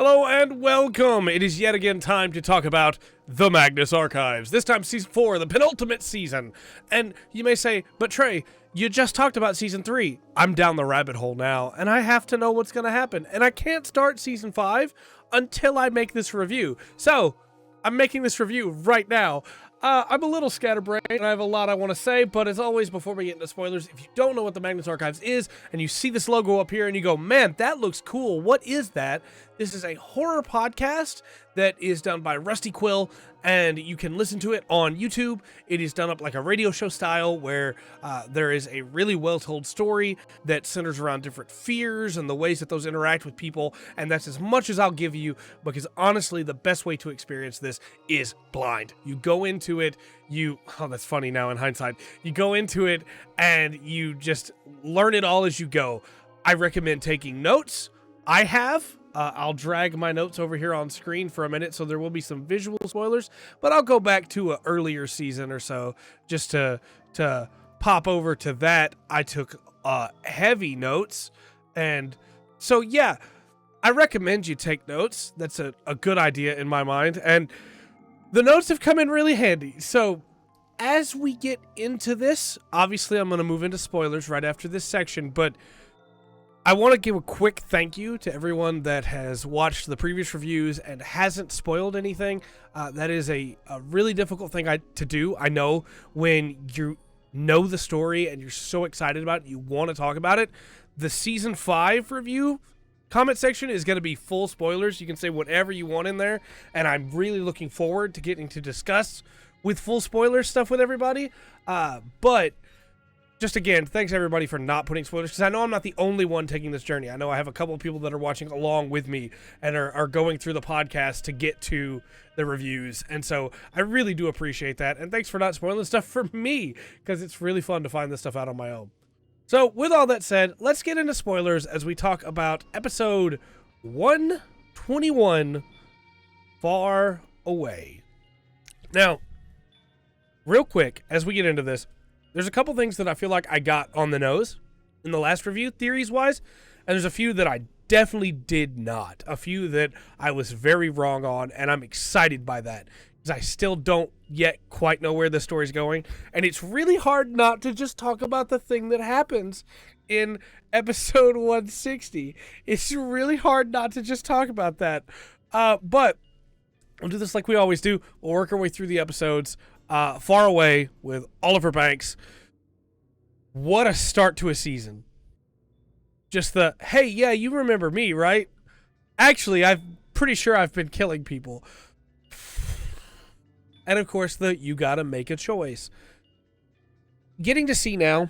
Hello and welcome! It is yet again time to talk about the Magnus Archives. This time Season 4, the penultimate season. And you may say, but Trey, you just talked about Season 3. I'm down the rabbit hole now, and I have to know what's going to happen. And I can't start Season 5 until I make this review. So, I'm making this review right now. I'm a little scatterbrained, and I have a lot I want to say, but as always, before we get into spoilers, if you don't know what the Magnus Archives is, and you see this logo up here and you go, man, that looks cool, what is that? This is a horror podcast that is done by Rusty Quill, and you can listen to it on YouTube. It is done up like a radio show style, where there is a really well-told story that centers around different fears and the ways that those interact with people, and that's as much as I'll give you, because honestly, the best way to experience this is blind. You go into it, oh, that's funny now in hindsight, you go into it, and you just learn it all as you go. I recommend taking notes. I have. I'll drag my notes over here on screen for a minute, so there will be some visual spoilers, but I'll go back to an earlier season or so just to pop over to that. I took heavy notes, and so yeah, I recommend you take notes. That's a good idea in my mind, and the notes have come in really handy. So as we get into this, obviously I'm going to move into spoilers right after this section, but I want to give a quick thank you to everyone that has watched the previous reviews and hasn't spoiled anything. That is a really difficult thing to do. I know when you know the story and you're so excited about it, you want to talk about it. The Season 5 review comment section is going to be full spoilers. You can say whatever you want in there, and I'm really looking forward to getting to discuss with full spoiler stuff with everybody. But just again, thanks everybody for not putting spoilers, because I know I'm not the only one taking this journey. I know I have a couple of people that are watching along with me and are going through the podcast to get to the reviews, and so I really do appreciate that, and thanks for not spoiling stuff for me, because it's really fun to find this stuff out on my own. So with all that said, let's get into spoilers as we talk about episode 121, Far Away. Now, real quick, as we get into this, there's a couple things that I feel like I got on the nose in the last review, theories-wise, and there's a few that I definitely did not. A few that I was very wrong on, and I'm excited by that, because I still don't yet quite know where the story's going, and it's really hard not to just talk about the thing that happens in episode 160. It's really hard not to just talk about that, but we'll do this like we always do. We'll work our way through the episodes. Far Away with Oliver Banks. What a start to a season. Just the, hey, yeah, you remember me, right? Actually, I'm pretty sure I've been killing people. And of course, you gotta make a choice. Getting to see now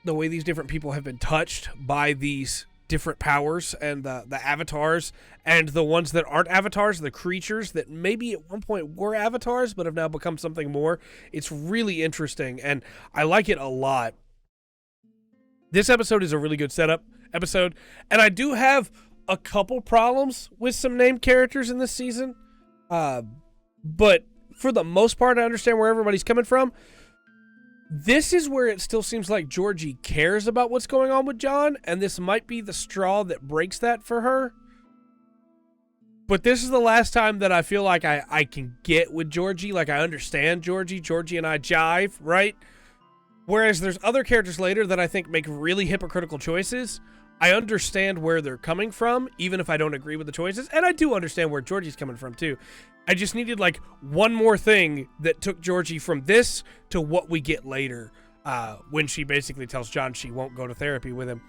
the way these different people have been touched by these different powers and the avatars, and the ones that aren't avatars, the creatures that maybe at one point were avatars but have now become something more. It's really interesting, and I like it a lot. This episode is a really good setup episode, and I do have a couple problems with some named characters in this season, but for the most part, I understand where everybody's coming from. This is where it still seems like Georgie cares about what's going on with John, and this might be the straw that breaks that for her. But this is the last time that I feel like I can get with Georgie. Like, I understand Georgie. Georgie and I jive, right? Whereas there's other characters later that I think make really hypocritical choices. I understand where they're coming from, even if I don't agree with the choices. And I do understand where Georgie's coming from, too. I just needed, like, one more thing that took Georgie from this to what we get later, when she basically tells John she won't go to therapy with him.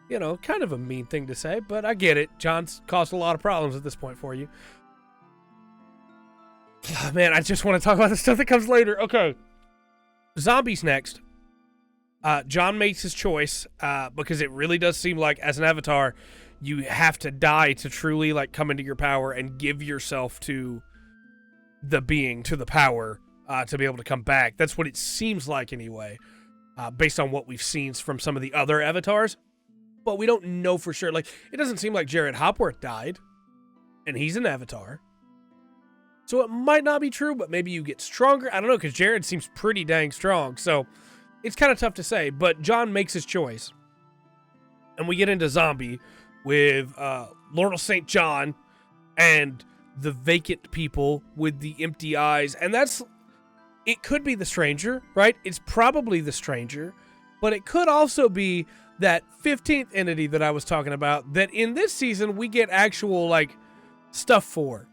You know, kind of a mean thing to say, but I get it. John's caused a lot of problems at this point for you. Oh, man, I just want to talk about the stuff that comes later. Okay. Zombies next. John makes his choice, because it really does seem like, as an avatar, you have to die to truly, like, come into your power and give yourself to the being, to the power, to be able to come back. That's what it seems like anyway, based on what we've seen from some of the other avatars. But we don't know for sure. Like, it doesn't seem like Jared Hopworth died, and he's an avatar. So it might not be true, but maybe you get stronger. I don't know, because Jared seems pretty dang strong. So it's kind of tough to say, but John makes his choice. And we get into Zombie with Lord St. John and the vacant people with the empty eyes. And it could be the stranger, right? It's probably the stranger, but it could also be that 15th entity that I was talking about that in this season we get actual, like, stuff for.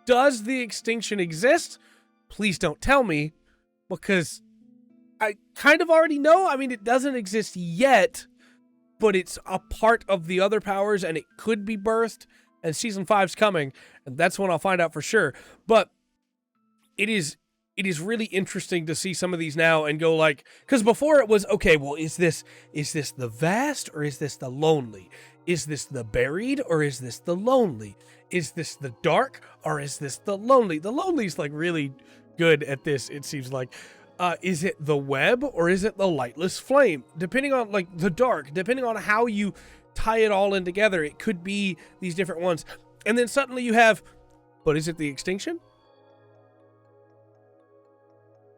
Does the extinction exist? Please don't tell me, because I kind of already know. I mean, it doesn't exist yet, but it's a part of the other powers, and it could be birthed, and season 5's coming, and that's when I'll find out for sure. But it is really interesting to see some of these now and go, like, because before it was, okay, well, is this the vast or is this the lonely? Is this the buried or is this the lonely? Is this the dark or is this the lonely? The lonely's like really good at this, it seems like. Is it the web or is it the lightless flame? Depending on, like, the dark, depending on how you tie it all in together, it could be these different ones. And then suddenly you have, but is it the extinction?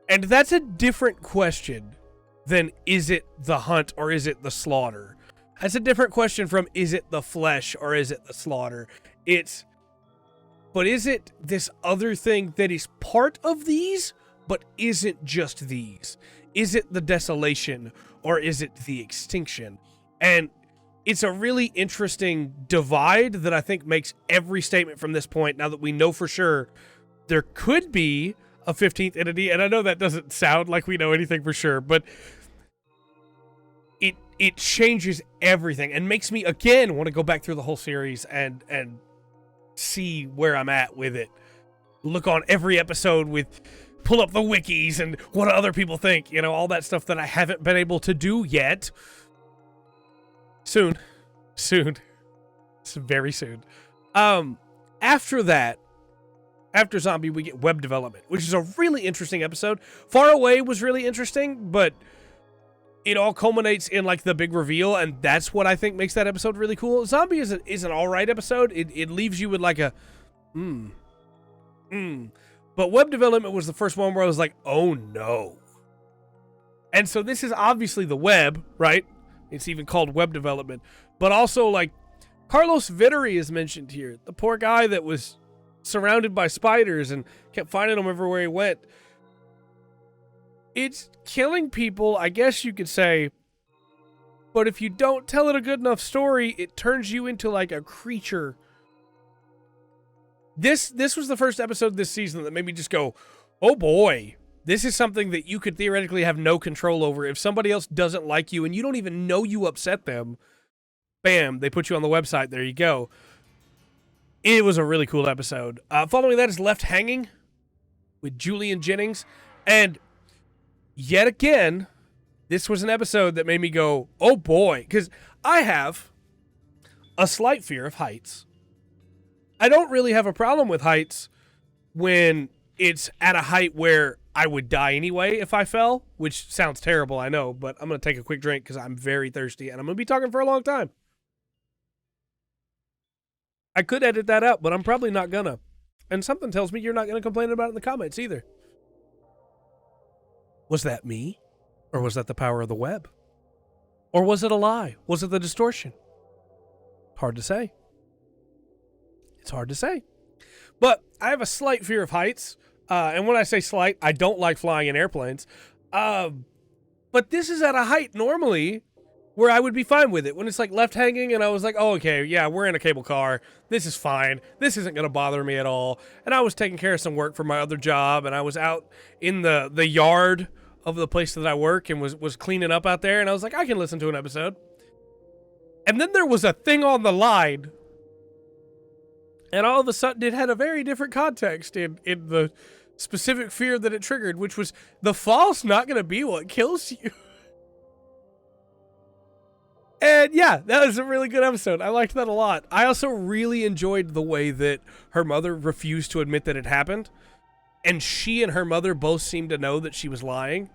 And that's a different question than is it the hunt or is it the slaughter? That's a different question from is it the flesh or is it the slaughter? But is it this other thing that is part of these, but isn't just these? Is it the desolation or is it the extinction? And it's a really interesting divide that I think makes every statement from this point, now that we know for sure there could be a 15th entity, and I know that doesn't sound like we know anything for sure, but it changes everything and makes me, again, want to go back through the whole series and see where I'm at with it. Look on every episode pull up the wikis and what do other people think, all that stuff that I haven't been able to do yet. Soon. It's very soon. After that, after Zombie, we get web development, which is a really interesting episode. Far Away was really interesting, but it all culminates in, like, the big reveal, and that's what I think makes that episode really cool. Zombie is an alright episode. It leaves you with, like, a But web development was the first one where I was like, oh no. And so this is obviously the web, right? It's even called web development. But also, like, Carlos Viteri is mentioned here. The poor guy that was surrounded by spiders and kept finding them everywhere he went. It's killing people, I guess you could say, but if you don't tell it a good enough story, it turns you into, like, a creature. This was the first episode this season that made me just go, oh boy, this is something that you could theoretically have no control over. If somebody else doesn't like you and you don't even know you upset them, bam, they put you on the website, there you go. It was a really cool episode. Following that is Left Hanging with Julian Jennings. And yet again, this was an episode that made me go, oh boy, because I have a slight fear of heights. I don't really have a problem with heights when it's at a height where I would die anyway if I fell, which sounds terrible, I know, but I'm going to take a quick drink because I'm very thirsty and I'm going to be talking for a long time. I could edit that out, but I'm probably not gonna. And something tells me you're not gonna complain about it in the comments either. Was that me? Or was that the power of the web? Or was it a lie? Was it the distortion? Hard to say. It's hard to say. But I have a slight fear of heights. And when I say slight, I don't like flying in airplanes. But this is at a height normally where I would be fine with it. When it's like left hanging and I was like, oh, okay, yeah, we're in a cable car. This is fine. This isn't going to bother me at all. And I was taking care of some work for my other job, and I was out in the yard of the place that I work and was cleaning up out there, and I was like, I can listen to an episode. And then there was a thing on the line, and all of a sudden it had a very different context in the specific fear that it triggered, which was the fall's not going to be what kills you. And yeah, that was a really good episode. I liked that a lot. I also really enjoyed the way that her mother refused to admit that it happened. And she and her mother both seemed to know that she was lying.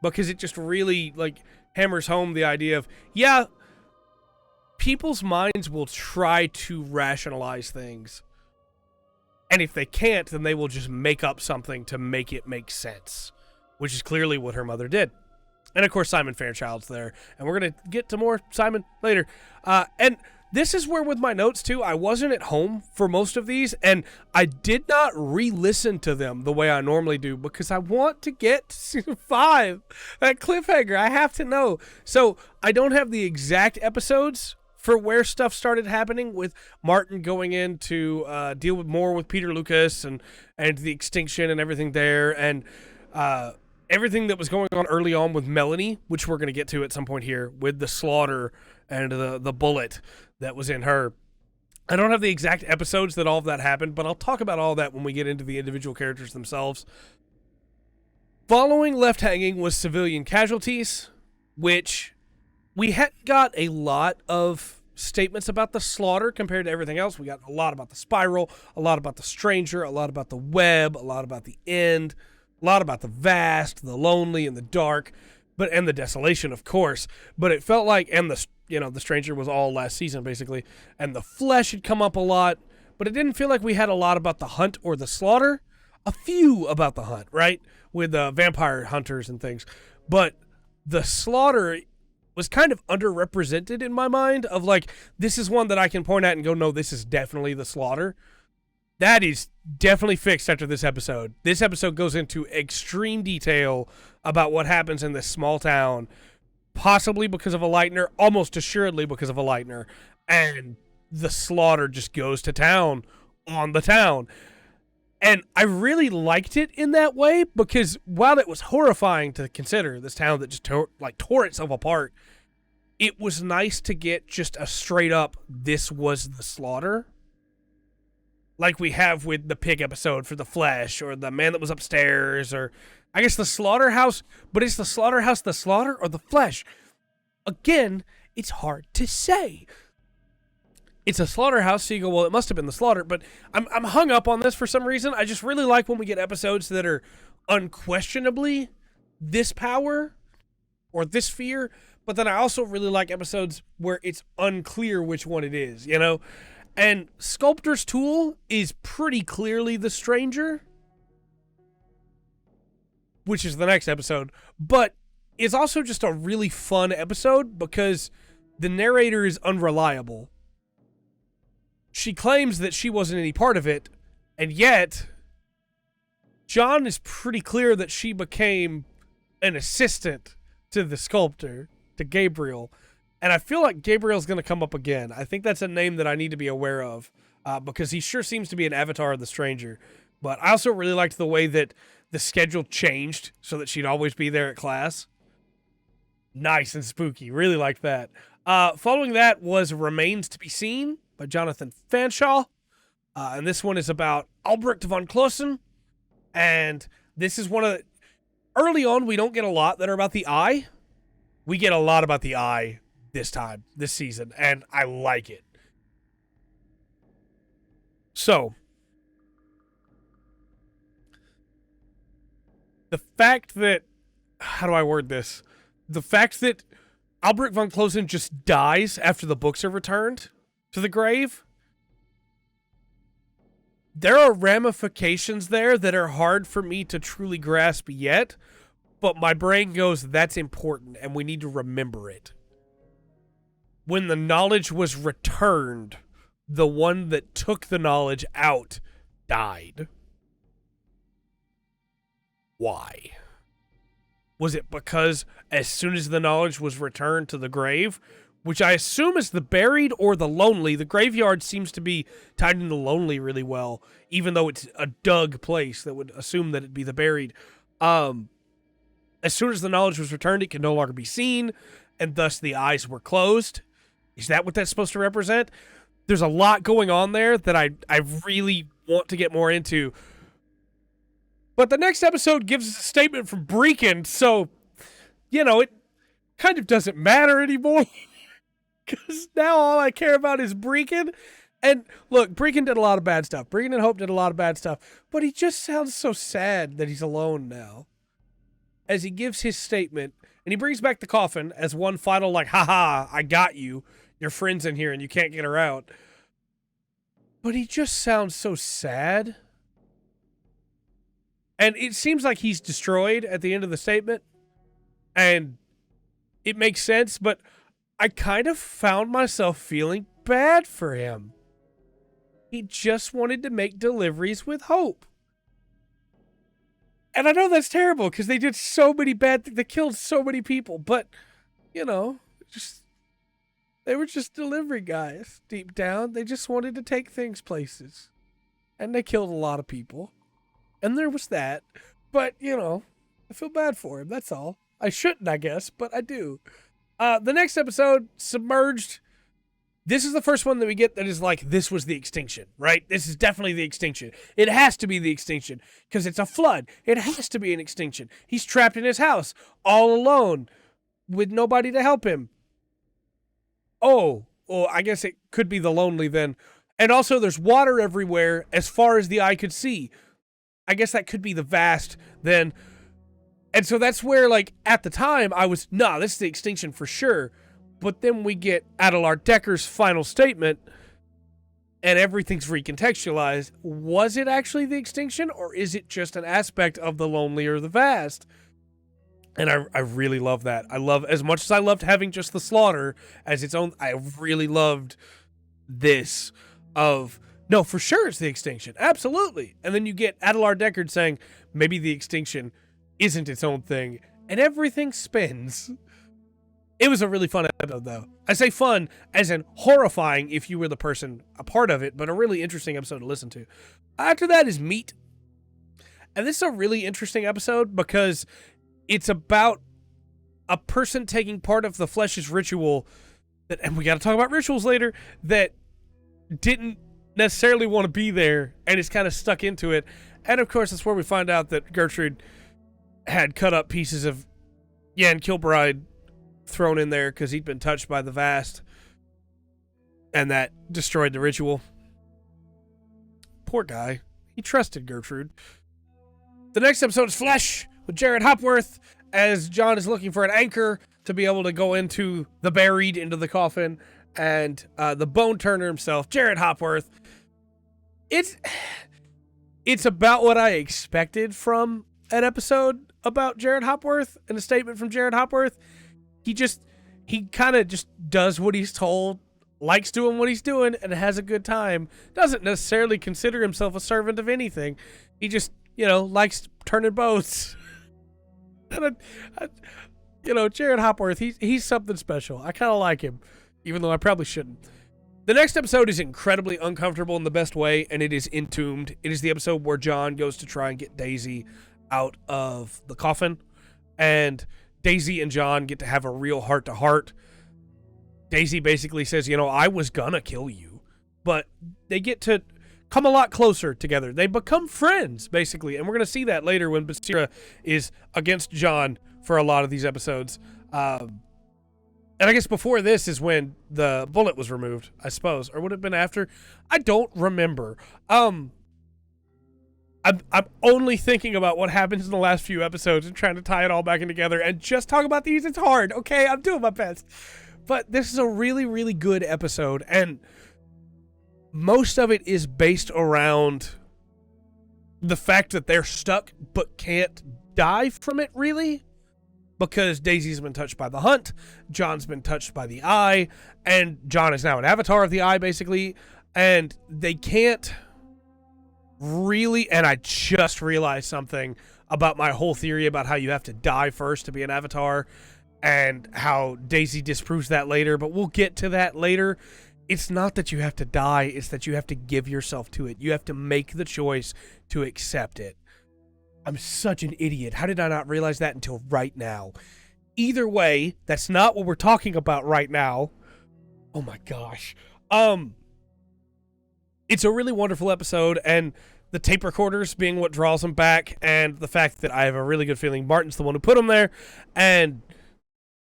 Because it just really, like, hammers home the idea of, yeah, people's minds will try to rationalize things. And if they can't, then they will just make up something to make it make sense. Which is clearly what her mother did. And, of course, Simon Fairchild's there. And we're going to get to more Simon later. And This is where with my notes too, I wasn't at home for most of these, and I did not re-listen to them the way I normally do because I want to get to season 5. That cliffhanger, I have to know. So I don't have the exact episodes for where stuff started happening with Martin going in to deal with more with Peter Lucas and the extinction and everything there, and everything that was going on early on with Melanie, which we're going to get to at some point here, with the slaughter and the bullet that was in her. I don't have the exact episodes that all of that happened, but I'll talk about all that when we get into the individual characters themselves. Following left hanging was civilian casualties, which we hadn't got a lot of statements about the slaughter compared to everything else. We got a lot about the spiral, a lot about the stranger, a lot about the web, a lot about the end, a lot about the vast, the lonely, and the dark, and the desolation, of course. But it felt like, and the stranger was all last season, basically, and the flesh had come up a lot, but it didn't feel like we had a lot about the hunt or the slaughter. A few about the hunt, right? With vampire hunters and things. But the slaughter was kind of underrepresented in my mind of like, this is one that I can point at and go, no, this is definitely the slaughter. That is definitely fixed after this episode. This episode goes into extreme detail about what happens in this small town, possibly because of a lightener, almost assuredly because of a lightener, and the slaughter just goes to town on the town. And I really liked it in that way because while it was horrifying to consider, this town that just tore itself apart, it was nice to get just a straight up, this was the slaughter. Like we have with the pig episode for the flesh, or the man that was upstairs, or I guess the slaughterhouse, but is the slaughterhouse the slaughter or the flesh? Again, it's hard to say. It's a slaughterhouse, so you go, well, it must have been the slaughter, but I'm hung up on this for some reason. I just really like when we get episodes that are unquestionably this power or this fear, but then I also really like episodes where it's unclear which one it is, you know? And Sculptor's Tool is pretty clearly the stranger, which is the next episode, but it's also just a really fun episode because the narrator is unreliable. She claims that she wasn't any part of it, and yet John is pretty clear that she became an assistant to the sculptor, to Gabriel. And I feel like Gabriel's going to come up again. I think that's a name that I need to be aware of because he sure seems to be an avatar of the stranger. But I also really liked the way that the schedule changed so that she'd always be there at class. Nice and spooky. Really liked that. Following that was Remains to be Seen by Jonathan Fanshawe. And this one is about Albrecht von Klossen. And this is one of the... Early on, we don't get a lot that are about the eye. We get a lot about the eye this season, and I like it. So, the fact that... How do I word this? The fact that Albrecht von Klossen just dies after the books are returned to the grave. There are ramifications there that are hard for me to truly grasp yet, but my brain goes, that's important, and we need to remember it. When the knowledge was returned, the one that took the knowledge out died. Why? Was it because as soon as the knowledge was returned to the grave, which I assume is the buried or the lonely, the graveyard seems to be tied into lonely really well, even though it's a dug place that would assume that it'd be the buried. As soon as the knowledge was returned, it could no longer be seen, and thus the eyes were closed. Is that what that's supposed to represent? There's a lot going on there that I really want to get more into. But the next episode gives us a statement from Breakin, so, it kind of doesn't matter anymore. Because now all I care about is Breakin. And look, Breakin did a lot of bad stuff. Breakin and Hope did a lot of bad stuff. But he just sounds so sad that he's alone now. As he gives his statement, and he brings back the coffin as one final, haha, I got you. Your friend's in here and you can't get her out. But he just sounds so sad. And it seems like he's destroyed at the end of the statement. And it makes sense, but I kind of found myself feeling bad for him. He just wanted to make deliveries with hope. And I know that's terrible because they did so many bad things. They killed so many people. But, you know, they were just delivery guys deep down. They just wanted to take things places. And they killed a lot of people. And there was that. But, you know, I feel bad for him. That's all. I shouldn't, I guess, but I do. The next episode, Submerged. This is the first one that we get that is like, this was the extinction, right? This is definitely the extinction. It has to be the extinction because it's a flood. It has to be an extinction. He's trapped in his house all alone with nobody to help him. Oh, well, I guess it could be the lonely then. And also there's water everywhere as far as the eye could see. I guess that could be the vast then. And so that's where, like, at the time, I was, nah, this is the extinction for sure. But then we get Adelard Decker's final statement, and everything's recontextualized. Was it actually the extinction, or is it just an aspect of the lonely or the vast? And I really love that. I love, as much as I loved having just the slaughter as its own, I really loved this of, no, for sure it's the extinction. Absolutely. And then you get Adelard Deckard saying, maybe the extinction isn't its own thing, and everything spins. It was a really fun episode, though. I say fun as in horrifying if you were the person a part of it, but a really interesting episode to listen to. After that is Meat. And this is a really interesting episode because it's about a person taking part of the Flesh's ritual, that, and we got to talk about rituals later, that didn't necessarily want to be there and is kind of stuck into it. And of course, that's where we find out that Gertrude had cut up pieces of Jan Kilbride thrown in there because he'd been touched by the Vast, and that destroyed the ritual. Poor guy. He trusted Gertrude. The next episode is Flesh with Jared Hopworth as John is looking for an anchor to be able to go into the buried, into the coffin, and the bone turner himself, Jared Hopworth. It's about what I expected from an episode about Jared Hopworth, and a statement from Jared Hopworth. He kind of just does what he's told, likes doing what he's doing, and has a good time. Doesn't necessarily consider himself a servant of anything. He just, likes turning boats. And Jared Hopworth, he's something special. I kind of like him, even though I probably shouldn't. The next episode is incredibly uncomfortable in the best way, and it is Entombed. It is the episode where John goes to try and get Daisy out of the coffin, and Daisy and John get to have a real heart-to-heart. Daisy basically says, I was gonna kill you, but they get to come a lot closer together. They become friends, basically, and we're gonna see that later when Basira is against John for a lot of these episodes. And I guess before this is when the bullet was removed, I suppose, or would it have been after? I don't remember. I'm only thinking about what happens in the last few episodes and trying to tie it all back in together and just talk about these. It's hard, okay? I'm doing my best. But this is a really, really good episode, and most of it is based around the fact that they're stuck but can't die from it, really, because Daisy's been touched by the hunt, John's been touched by the eye, and John is now an avatar of the eye, basically, and they can't really, and I just realized something about my whole theory about how you have to die first to be an avatar, and how Daisy disproves that later, but we'll get to that later. It's not that you have to die, it's that you have to give yourself to it. You have to make the choice to accept it. I'm such an idiot. How did I not realize that until right now? Either way, that's not what we're talking about right now. Oh my gosh. It's a really wonderful episode, and the tape recorders being what draws them back, and the fact that I have a really good feeling Martin's the one who put them there, and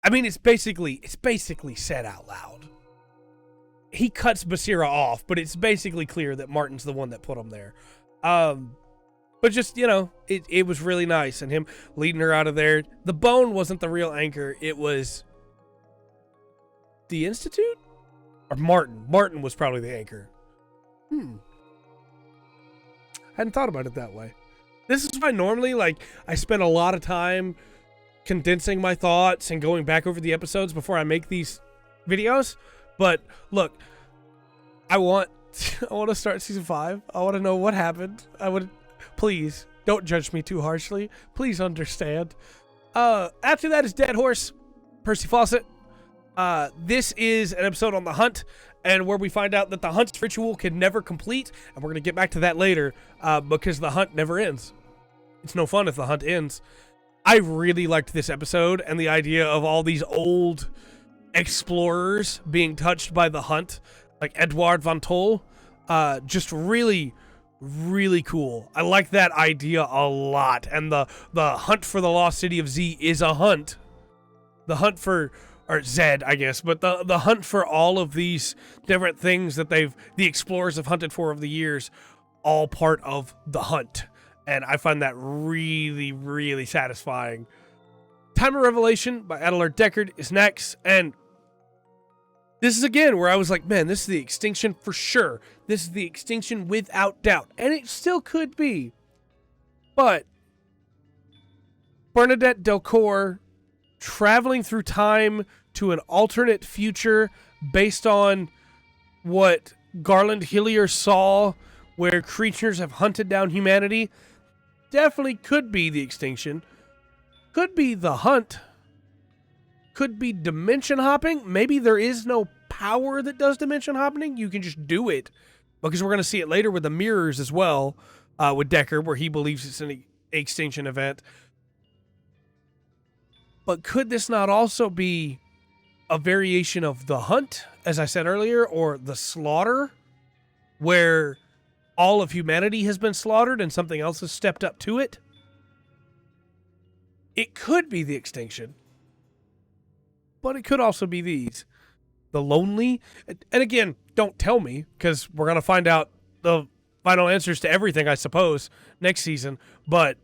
I mean, it's basically said out loud. He cuts Basira off, but it's basically clear that Martin's the one that put him there. But just, it was really nice, and him leading her out of there. The bone wasn't the real anchor. It was the Institute? Or Martin. Martin was probably the anchor. Hadn't thought about it that way. This is why normally, I spend a lot of time condensing my thoughts and going back over the episodes before I make these videos. But look, I want to start season 5. I want to know what happened. Please don't judge me too harshly. Please understand. After that is Dead Horse, Percy Fawcett. This is an episode on the hunt, and where we find out that the hunt ritual can never complete, and we're going to get back to that later, because the hunt never ends. It's no fun if the hunt ends. I really liked this episode, and the idea of all these old explorers being touched by the hunt, like Edward von Toll, just really, really cool. I like that idea a lot, and the hunt for the lost city of Z is a hunt. The hunt for, or Zed, I guess, but the hunt for all of these different things that the explorers have hunted for over the years, all part of the hunt. And I find that really, really satisfying. Time of Revelation by Adelard Deckard is next, and this is again where I was like, man, this is the extinction for sure. This is the extinction without doubt, and it still could be. But Bernadette Delcourt traveling through time to an alternate future based on what Garland Hillier saw, where creatures have hunted down humanity, definitely could be the extinction. Could be the hunt. Could be dimension hopping. Maybe there is no power that does dimension hopping. You can just do it. Because we're going to see it later with the mirrors as well, with Deckard, where he believes it's an extinction event. But could this not also be a variation of the hunt, as I said earlier, or the slaughter, where all of humanity has been slaughtered and something else has stepped up to it? It could be the extinction, but it could also be these. The lonely. And again, don't tell me, because we're going to find out the final answers to everything, I suppose, next season. But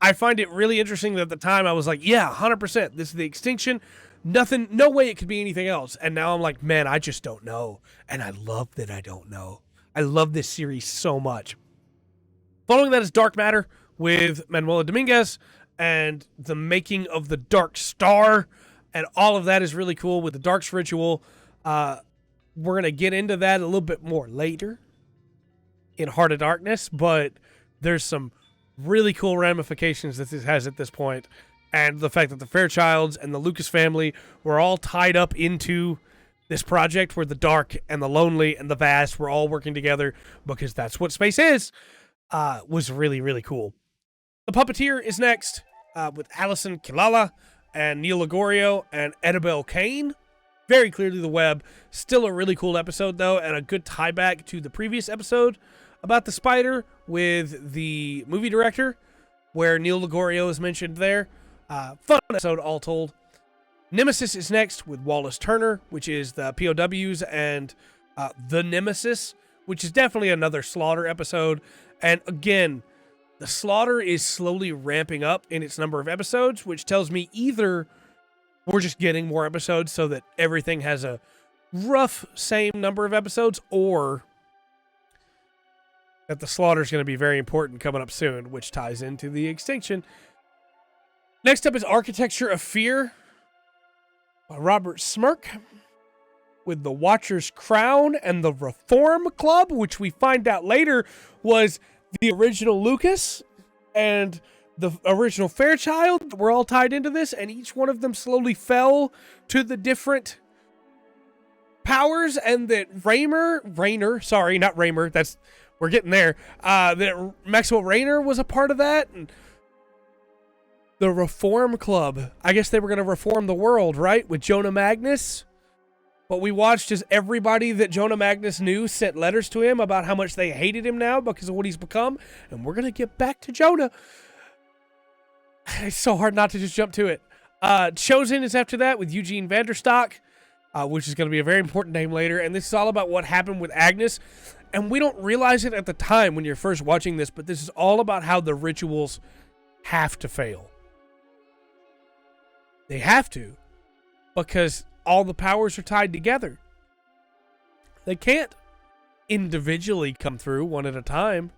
I find it really interesting that at the time I was like, yeah, 100%, this is the extinction. Nothing, no way it could be anything else. And now I'm like, man, I just don't know. And I love that I don't know. I love this series so much. Following that is Dark Matter with Manuela Dominguez and the making of the Dark Star. And all of that is really cool with the Dark's Ritual. We're going to get into that a little bit more later in Heart of Darkness. But there's some really cool ramifications that this has at this point. And the fact that the Fairchilds and the Lucas family were all tied up into this project where the dark and the lonely and the vast were all working together, because that's what space is, was really, really cool. The Puppeteer is next, with Alison Kilala and Neil Ligorio and Annabelle Kane. Very clearly the web. Still a really cool episode, though, and a good tie back to the previous episode about the spider with the movie director, where Neil Ligorio is mentioned there. Fun episode, all told. Nemesis is next with Wallace Turner, which is the POWs, and the Nemesis, which is definitely another Slaughter episode. And again, the Slaughter is slowly ramping up in its number of episodes, which tells me either we're just getting more episodes so that everything has a rough same number of episodes, or that the Slaughter is going to be very important coming up soon, which ties into the extinction. Next up is Architecture of Fear by Robert Smirk with The Watcher's Crown and the Reform Club, which we find out later was the original Lucas and the original Fairchild were all tied into this, and each one of them slowly fell to the different powers, and that we're getting there, that Maxwell Rayner was a part of that, and the Reform Club, I guess they were going to reform the world, right? With Jonah Magnus. But we watched as everybody that Jonah Magnus knew sent letters to him about how much they hated him now because of what he's become. And we're going to get back to Jonah. It's so hard not to just jump to it. Chosen is after that with Eugene Vanderstock, which is going to be a very important name later. And this is all about what happened with Agnes. And we don't realize it at the time when you're first watching this, but this is all about how the rituals have to fail. They have to, because all the powers are tied together. They can't individually come through one at a time.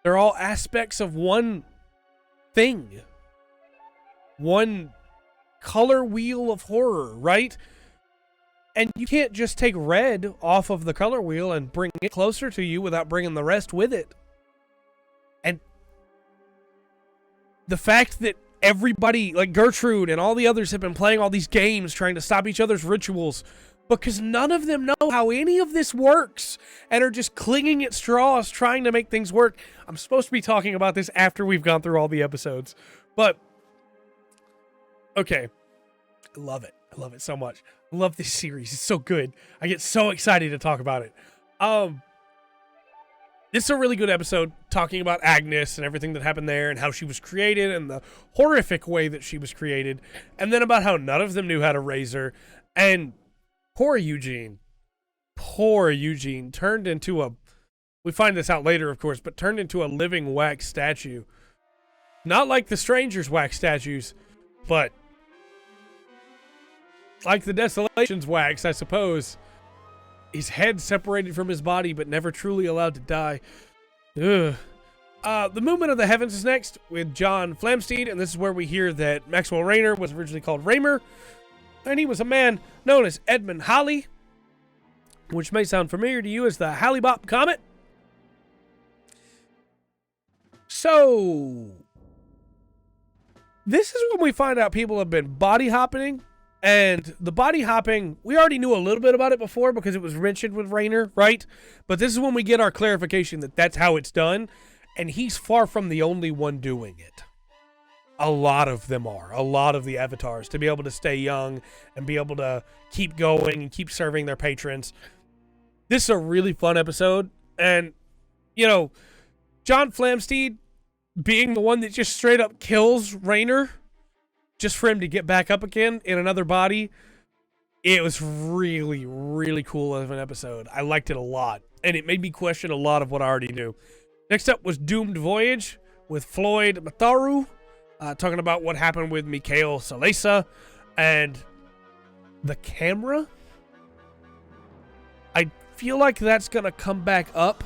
They're all aspects of one thing. One color wheel of horror, right? And you can't just take red off of the color wheel and bring it closer to you without bringing the rest with it. And the fact that everybody, like Gertrude and all the others, have been playing all these games trying to stop each other's rituals because none of them know how any of this works and are just clinging at straws trying to make things work. I'm supposed to be talking about this after we've gone through all the episodes. But, okay. I love it. I love it so much. I love this series. It's so good. I get so excited to talk about it. This is a really good episode talking about Agnes and everything that happened there and how she was created and the horrific way that she was created. And then about how none of them knew how to raise her. And poor Eugene turned into a, we find this out later, of course, but turned into a living wax statue. Not like the Strangers wax statues, but like the Desolation's wax, I suppose. His head separated from his body, but never truly allowed to die. Ugh. The Movement of the Heavens is next with John Flamsteed, and this is where we hear that Maxwell Rayner was originally called Raymer, and he was a man known as Edmund Halley, which may sound familiar to you as the Halley-Bopp Comet. So, this is when we find out people have been body hopping. And the body hopping, we already knew a little bit about it before because it was mentioned with Rayner, right? But this is when we get our clarification that that's how it's done. And he's far from the only one doing it. A lot of them are. A lot of the avatars to be able to stay young and be able to keep going and keep serving their patrons. This is a really fun episode. And, you know, John Flamsteed being the one that just straight up kills Rayner just for him to get back up again in another body. It was really, really cool of an episode. I liked it a lot. And it made me question a lot of what I already knew. Next up was Doomed Voyage with Floyd Matharu, talking about what happened with Mikhail Salesa and the camera. I feel like that's going to come back up.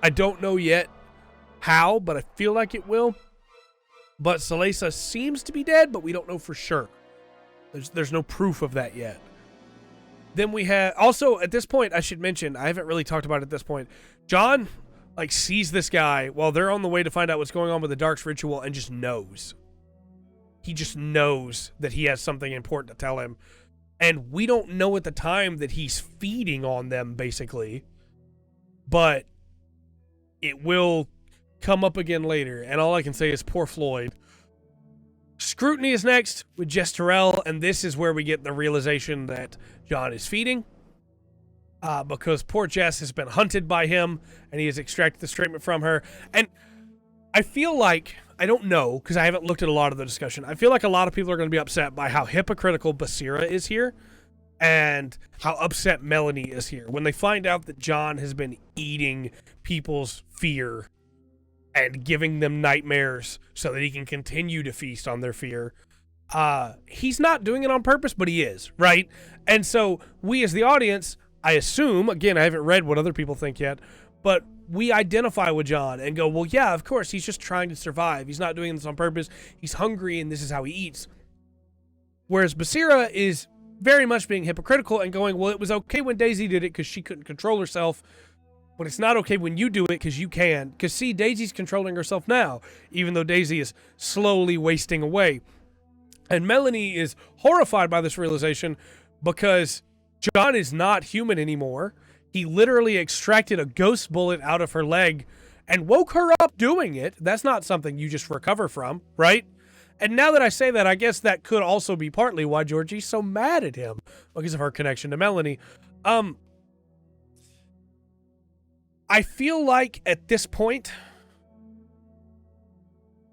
I don't know yet how, but I feel like it will. But Salesa seems to be dead, but we don't know for sure. There's no proof of that yet. Then we have, also at this point, I should mention, I haven't really talked about it at this point. John, like, sees this guy while they're on the way to find out what's going on with the Dark's ritual and just knows. He just knows that he has something important to tell him. And we don't know at the time that he's feeding on them, basically. But it will come up again later, and all I can say is poor Floyd. Scrutiny is next with Jess Terrell, and this is where we get the realization that John is feeding, because poor Jess has been hunted by him, and he has extracted the statement from her. And I feel like, I don't know, because I haven't looked at a lot of the discussion, I feel like a lot of people are going to be upset by how hypocritical Basira is here, and how upset Melanie is here, when they find out that John has been eating people's fear and giving them nightmares so that he can continue to feast on their fear. He's not doing it on purpose, but he is, right? And so we as the audience, I assume, again, I haven't read what other people think yet, but we identify with John and go, well, yeah, of course, he's just trying to survive. He's not doing this on purpose. He's hungry, and this is how he eats. Whereas Basira is very much being hypocritical and going, well, it was okay when Daisy did it because she couldn't control herself, but it's not okay when you do it because you can. Because, see, Daisy's controlling herself now, even though Daisy is slowly wasting away. And Melanie is horrified by this realization because John is not human anymore. He literally extracted a ghost bullet out of her leg and woke her up doing it. That's not something you just recover from, right? And now that I say that, I guess that could also be partly why Georgie's so mad at him, because of her connection to Melanie. I feel like at this point,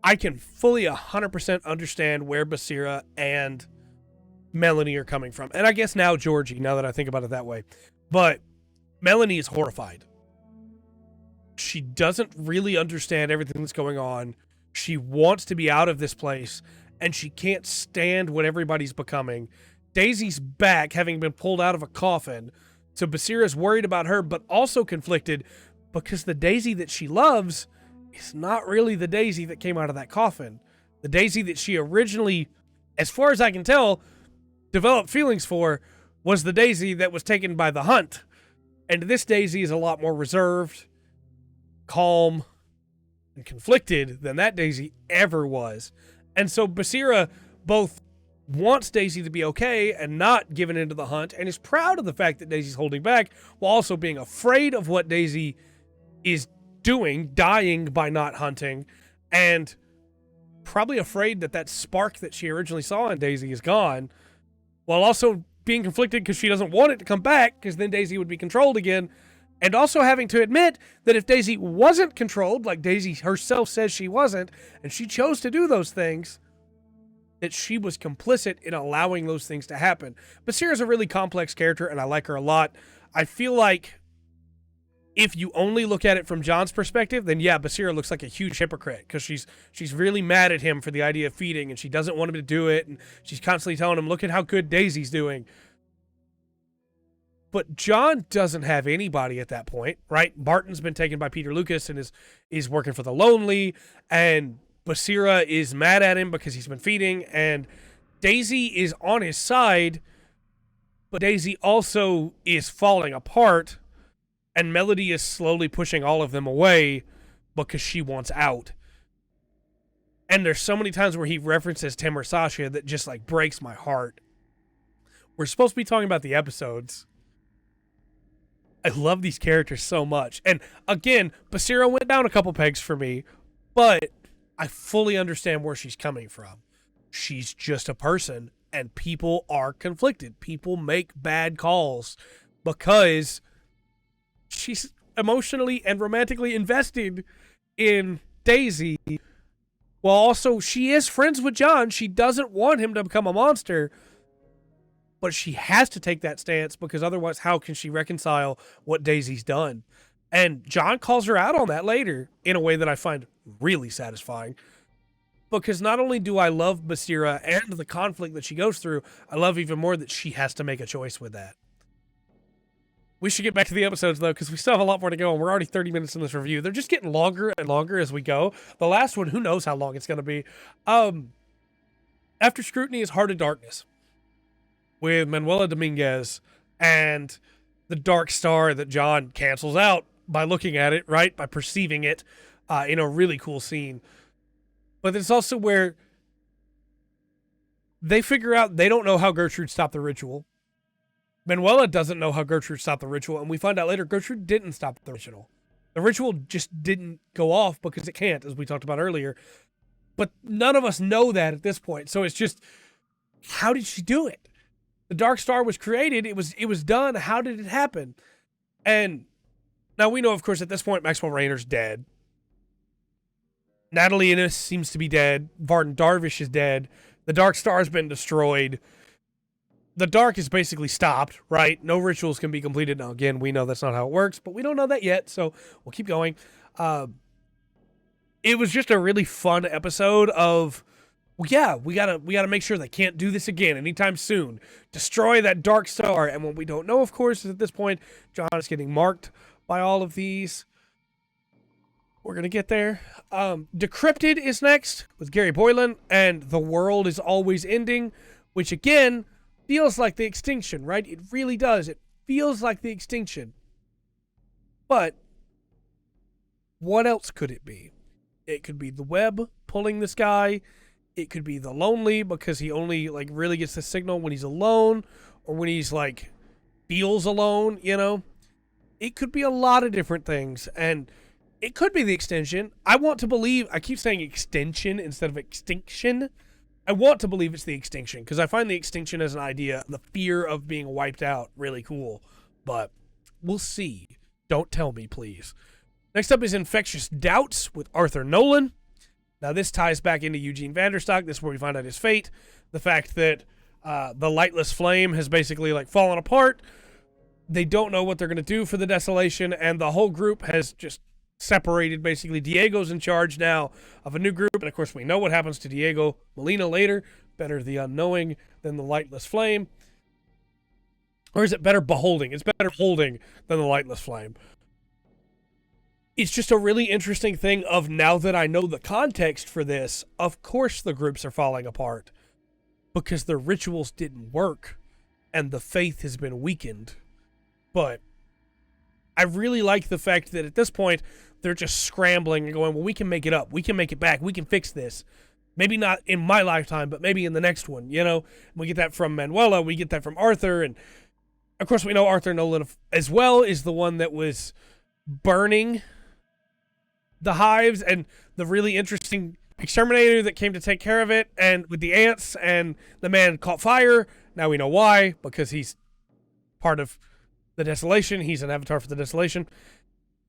I can fully 100% understand where Basira and Melanie are coming from. And I guess now Georgie, now that I think about it that way. But Melanie is horrified. She doesn't really understand everything that's going on. She wants to be out of this place, and she can't stand what everybody's becoming. Daisy's back, having been pulled out of a coffin. So Basira's worried about her, but also conflicted because the Daisy that she loves is not really the Daisy that came out of that coffin. The Daisy that she originally, as far as I can tell, developed feelings for was the Daisy that was taken by the hunt. And this Daisy is a lot more reserved, calm, and conflicted than that Daisy ever was. And so Basira both wants Daisy to be okay and not given into the hunt, and is proud of the fact that Daisy's holding back, while also being afraid of what Daisy is doing, dying by not hunting, and probably afraid that that spark that she originally saw in Daisy is gone, while also being conflicted because she doesn't want it to come back, because then Daisy would be controlled again, and also having to admit that if Daisy wasn't controlled, like Daisy herself says she wasn't, and she chose to do those things, that she was complicit in allowing those things to happen. Basira's a really complex character, and I like her a lot. I feel like if you only look at it from John's perspective, then yeah, Basira looks like a huge hypocrite, because she's really mad at him for the idea of feeding, and she doesn't want him to do it, and she's constantly telling him, look at how good Daisy's doing. But John doesn't have anybody at that point, right? Barton's been taken by Peter Lucas and is working for the Lonely, and Basira is mad at him because he's been feeding, and Daisy is on his side, but Daisy also is falling apart, and Melody is slowly pushing all of them away because she wants out. And there's so many times where he references Tim or Sasha that just like breaks my heart. We're supposed to be talking about the episodes. I love these characters so much. And again, Basira went down a couple pegs for me, but I fully understand where she's coming from. She's just a person, and people are conflicted. People make bad calls because she's emotionally and romantically invested in Daisy, while also she is friends with John. She doesn't want him to become a monster, but she has to take that stance because otherwise how can she reconcile what Daisy's done? And John calls her out on that later in a way that I find really satisfying. Because not only do I love Basira and the conflict that she goes through, I love even more that she has to make a choice with that. We should get back to the episodes, though, because we still have a lot more to go, and we're already 30 minutes in this review. They're just getting longer and longer as we go. The last one, who knows how long it's going to be. After Scrutiny is Heart of Darkness, with Manuela Dominguez and the Dark Star that John cancels out by looking at it, right? By perceiving it in a really cool scene. But it's also where they figure out they don't know how Gertrude stopped the ritual. Manuela doesn't know how Gertrude stopped the ritual, and we find out later Gertrude didn't stop the ritual. The ritual just didn't go off because it can't, as we talked about earlier. But none of us know that at this point. So it's just, how did she do it? The Dark Star was created. It was done. How did it happen? And now we know, of course, at this point, Maxwell Rayner's dead. Natalie Innes seems to be dead. Varden Darvish is dead. The Dark Star has been destroyed. The Dark is basically stopped, right? No rituals can be completed. Now, again, we know that's not how it works, but we don't know that yet, so we'll keep going. It was just a really fun episode of, well, yeah, we gotta make sure they can't do this again anytime soon. Destroy that Dark Star. And what we don't know, of course, is at this point, John is getting marked by all of these. We're going to get there. Decrypted is next with Gary Boylan, and The World is Always Ending, which again feels like the extinction, right? It really does. It feels like the extinction. But what else could it be? It could be the web pulling this guy. It could be the lonely because he only like really gets the signal when he's alone or when he's like feels alone, you know? It could be a lot of different things, and it could be the extension. I want to believe, I keep saying extension instead of extinction. I want to believe it's the extinction because I find the extinction as an idea, the fear of being wiped out, really cool. But we'll see. Don't tell me, please. Next up is Infectious Doubts with Arthur Nolan. Now this ties back into Eugene Vanderstock. This is where we find out his fate. The fact that the Lightless Flame has basically like fallen apart. They don't know what they're going to do for the Desolation, and the whole group has just separated. Basically, Diego's in charge now of a new group, and of course we know what happens to Diego Molina later. Better the unknowing than the Lightless Flame. Or is it better beholding? It's better holding than the Lightless Flame. It's just a really interesting thing of, now that I know the context for this, of course the groups are falling apart because the rituals didn't work. and the faith has been weakened. But I really like the fact that at this point, they're just scrambling and going, well, we can make it up. We can make it back. We can fix this. Maybe not in my lifetime, but maybe in the next one, you know? We get that from Manuela. We get that from Arthur. And, of course, we know Arthur Nolan as well is the one that was burning the hives and the really interesting exterminator that came to take care of it, and with the ants, and the man caught fire. Now we know why, because he's part of the desolation. He's an avatar for the desolation.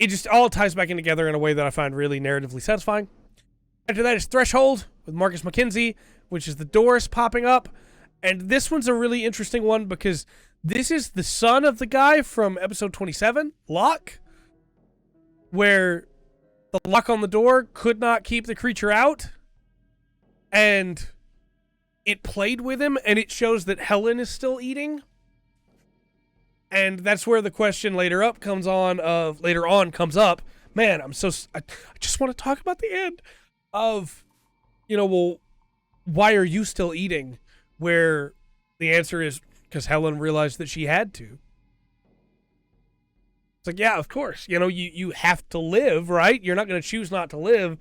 It just all ties back in together in a way that I find really narratively satisfying. After that is Threshold with Marcus McKenzie, which is the doors popping up. And this one's a really interesting one because this is the son of the guy from episode 27, Locke, where the lock on the door could not keep the creature out, and it played with him, and it shows that Helen is still eating. And that's where the question later on comes up. Man, I just want to talk about the end of, well, why are you still eating? Where the answer is because Helen realized that she had to. It's like, yeah, of course. You have to live, right? You're not going to choose not to live,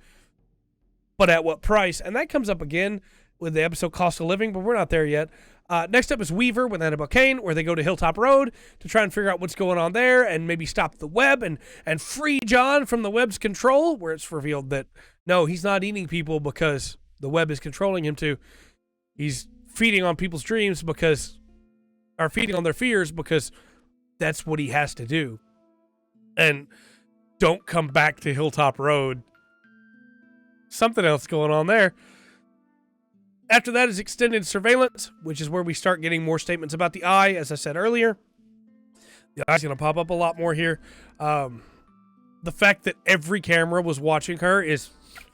but at what price? And that comes up again with the episode Cost of Living, but we're not there yet. Next up is Weaver with Abocaine, where they go to Hilltop Road to try and figure out what's going on there and maybe stop the web and free John from the web's control, where it's revealed that, no, he's not eating people because the web is controlling him to. He's feeding on people's dreams feeding on their fears because that's what he has to do. And don't come back to Hilltop Road. Something else going on there. After that is Extended Surveillance, which is where we start getting more statements about the eye, as I said earlier. The eye's going to pop up a lot more here. The fact that every camera was watching her is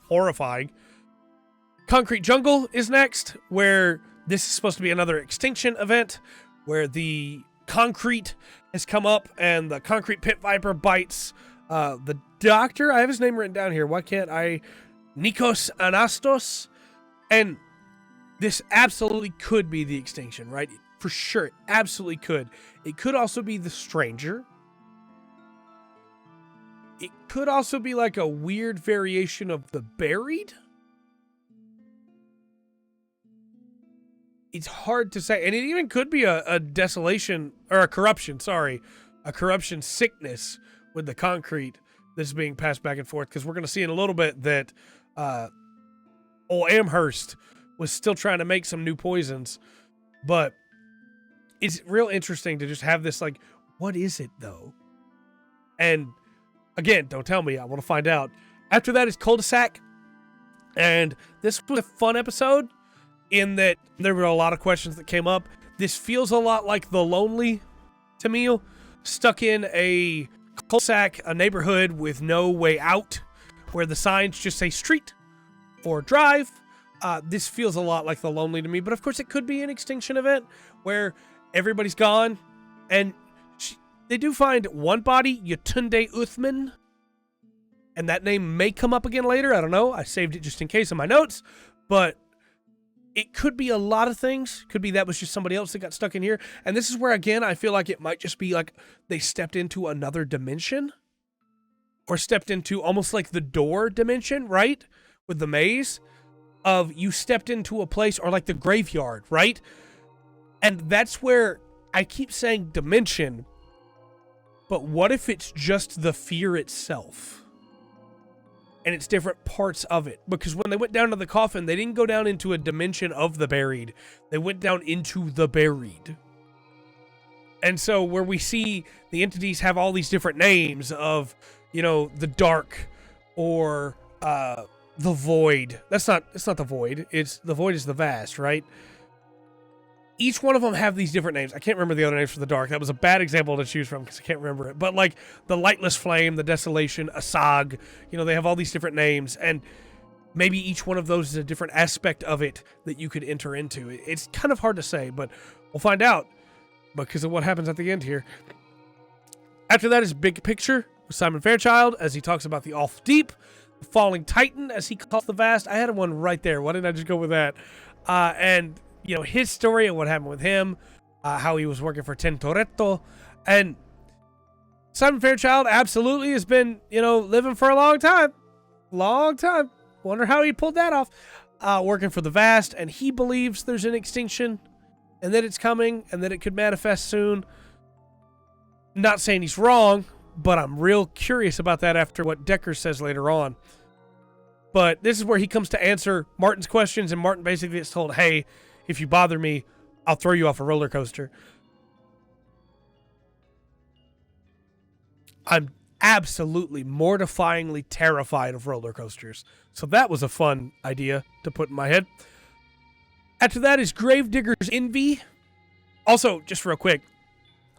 horrifying. Concrete Jungle is next, where this is supposed to be another extinction event, where the concrete has come up and the concrete pit viper bites the doctor. I have his name written down here. Why can't I? Nikos Anastos. And this absolutely could be the extinction, right? For sure. It absolutely could. It could also be the stranger. It could also be like a weird variation of the buried. It's hard to say. And it even could be a desolation, or a corruption, sorry. A corruption sickness with the concrete that's being passed back and forth. Because we're going to see in a little bit that old Amherst was still trying to make some new poisons. But it's real interesting to just have this, like, what is it, though? And, again, don't tell me. I want to find out. After that is Cul-de-sac. And this was a fun episode in that there were a lot of questions that came up. This feels a lot like The Lonely to me. Stuck in a cul-de-sac, a neighborhood with no way out, where the signs just say street or drive. This feels a lot like The Lonely to me, but of course it could be an extinction event where everybody's gone, and they do find one body, Yetunde Uthman, and that name may come up again later. I don't know. I saved it just in case in my notes, but it could be a lot of things. Could be that was just somebody else that got stuck in here. And this is where, again, I feel like it might just be like they stepped into another dimension, or stepped into almost like the door dimension, right? With the maze of you stepped into a place, or like the graveyard, right? And that's where I keep saying dimension, but what if it's just the fear itself? And it's different parts of it. Because when they went down to the coffin, they didn't go down into a dimension of the buried. They went down into the buried. And so where we see the entities have all these different names of, the dark, or the void. It's not the void. The void is the vast, right? Each one of them have these different names. I can't remember the other names for the dark. That was a bad example to choose from because I can't remember it. But like the lightless flame, the desolation, Asag, they have all these different names. And maybe each one of those is a different aspect of it that you could enter into. It's kind of hard to say, but we'll find out because of what happens at the end here. After that is Big Picture with Simon Fairchild as he talks about the Off Deep, the Falling Titan as he calls the Vast. I had one right there. Why didn't I just go with that? And his story and what happened with him. how he was working for Tintoretto. And Simon Fairchild absolutely has been, living for a long time. Long time. Wonder how he pulled that off. Working for the Vast, and he believes there's an extinction and that it's coming and that it could manifest soon. Not saying he's wrong, but I'm real curious about that after what Decker says later on. But this is where he comes to answer Martin's questions, and Martin basically gets told, hey, if you bother me, I'll throw you off a roller coaster. I'm absolutely mortifyingly terrified of roller coasters. So that was a fun idea to put in my head. After that is Gravedigger's Envy. Also, just real quick,